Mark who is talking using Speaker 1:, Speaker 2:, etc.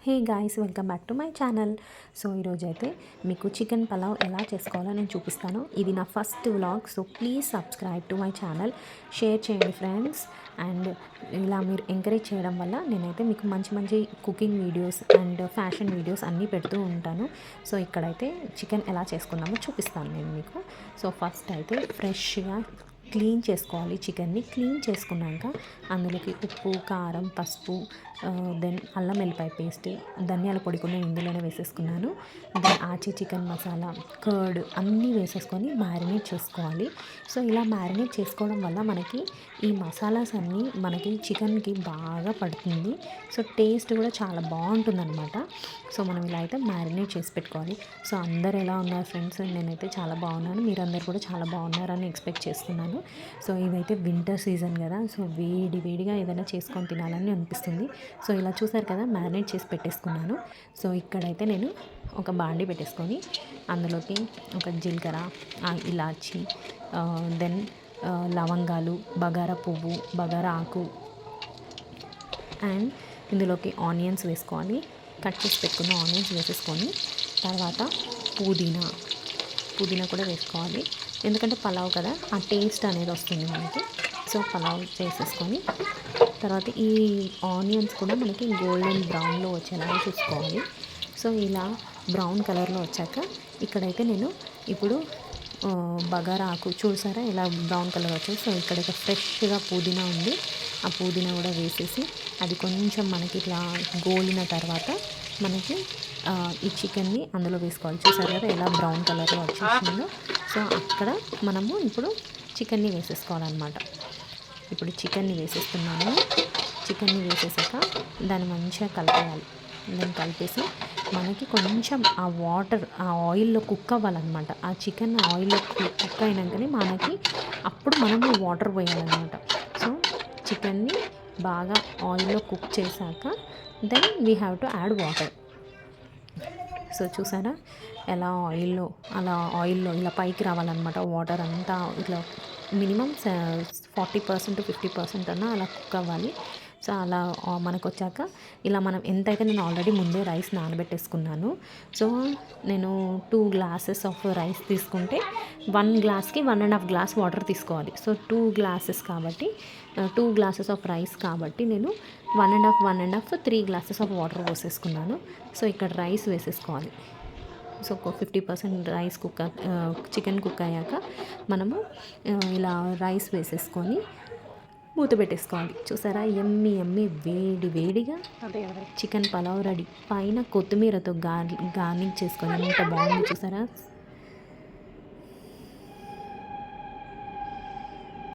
Speaker 1: Hey guys, welcome back to my channel. So ఈరోజు అయితే మీకు చికెన్ పలావ్ ఎలా చేసుకోవాలో నేను చూపిస్తాను. ఇది నా first vlog. So please subscribe to my channel, share చేయండి ఫ్రెండ్స్. అండ్ ఇలా మీరు ఎంకరేజ్ చేయడం వల్ల నేనైతే మీకు మంచి మంచి cooking videos and fashion videos అన్నీ పెడుతూ ఉంటాను. సో ఇక్కడైతే చికెన్ ఎలా చేసుకున్నామో చూపిస్తాను నేను మీకు. సో ఫస్ట్ అయితే ఫ్రెష్గా క్లీన్ చేసుకోవాలి. చికెన్ని క్లీన్ చేసుకున్నాక అందులోకి ఉప్పు, కారం, పసుపు, దెన్ అల్లం వెల్లిపాయ పేస్ట్, ధనియాల పొడి కూడా నేను ఇందులోనే వేసేసుకున్నాను. దెన్ ఆచి చికెన్ మసాలా, కర్డ్ అన్నీ వేసేసుకొని మ్యారినేట్ చేసుకోవాలి. సో ఇలా మ్యారినేట్ చేసుకోవడం వల్ల మనకి ఈ మసాలాస్ అన్నీ మనకి చికెన్కి బాగా పడుతుంది. సో టేస్ట్ కూడా చాలా బాగుంటుంది అనమాట. సో మనం ఇలా అయితే మ్యారినేట్ చేసి పెట్టుకోవాలి. సో అందరు ఎలా ఉన్నారు ఫ్రెండ్స్? నేనైతే చాలా బాగున్నాను, మీరందరూ కూడా చాలా బాగున్నారని ఎక్స్పెక్ట్ చేస్తున్నాను. సో ఇదైతే వింటర్ సీజన్ కదా, సో వేడిగా ఏదైనా చేసుకొని తినాలని అనిపిస్తుంది. సో ఇలా చూసారు కదా, మ్యారినేట్ చేసి పెట్టేసుకున్నాను. సో ఇక్కడైతే నేను ఒక బాండి పెట్టేసుకొని అందులోకి ఒక జీలకర్ర, ఇలాచి, దెన్ లవంగాలు, బగారా పువ్వు, బగారా ఆకు, అండ్ ఇందులోకి ఆనియన్స్ వేసుకోవాలి. కట్ చేసి పెట్టుకున్న ఆనియన్స్ వేసేసుకొని తర్వాత పుదీనా కూడా వేసుకోవాలి. ఎందుకంటే పలావ్ కదా, ఆ టేస్ట్ అనేది వస్తుంది మనకి. సో పలావ్ వేసేసుకొని తర్వాత ఈ ఆనియన్స్ కూడా మనకి గోల్డెన్ బ్రౌన్లో వచ్చేలాగా చూసుకోవాలి. సో ఇలా బ్రౌన్ కలర్లో వచ్చాక ఇక్కడైతే నేను ఇప్పుడు బగారా ఆకు చూసారా ఎలా బ్రౌన్ కలర్ వచ్చేది. సో ఇక్కడైతే ఫ్రెష్గా పుదీనా ఉంది, ఆ పుదీనా కూడా వేసేసి అది కొంచెం మనకి ఇట్లా గోలిన తర్వాత మనకి ఈ చికెన్ని అందులో వేసుకోవాలి. చూసారు కదా ఎలా బ్రౌన్ కలర్లో వచ్చేసిందో. సో అక్కడ మనము ఇప్పుడు చికెన్ని వేసేసుకోవాలన్నమాట. ఇప్పుడు చికెన్ని వేసేస్తున్నాను. చికెన్ని వేసేసాక దాన్ని మంచిగా కలిపేయాలి. దాన్ని కలిపేసి మనకి కొంచెం ఆ వాటర్ ఆ ఆయిల్లో కుక్ అవ్వాలన్నమాట. ఆ చికెన్ ఆయిల్లో కుక్ అయినాకనే మనకి అప్పుడు మనము వాటర్ పోయాలన్నమాట. సో చికెన్ని బాగా ఆయిల్లో కుక్ చేశాక then we have to add water. So చూసారా ఎలా ఆయిల్లో ఇలా పైకి రావాలన్నమాట. వాటర్ అంతా ఇట్లా మినిమం 40% to 50% అన్నా అలా కుక్ అవ్వాలి. సో అలా మనకు వచ్చాక ఇలా మనం ఎంతైతే నేను ఆల్రెడీ ముందే రైస్ నానబెట్టేసుకున్నాను. సో నేను 2 glasses ఆఫ్ రైస్ తీసుకుంటే 1 glassకి 1.5 glass వాటర్ తీసుకోవాలి. సో 2 glasses కాబట్టి 2 glasses ఆఫ్ రైస్ కాబట్టి నేను 1.5 3 glasses ఆఫ్ వాటర్ పోసేసుకున్నాను. సో ఇక్కడ రైస్ వేసేసుకోవాలి. సో 50% రైస్ చికెన్ కుక్ అయ్యాక మనము ఇలా రైస్ వేసేసుకొని మూత పెట్టేసుకోవాలి. చూసారా ఎమ్మి వేడిగా చికెన్ పలావ్ రెడీ. పైన కొత్తిమీరతో గార్నిష్ చేసుకొని ఎంత బాగుంది చూసారా.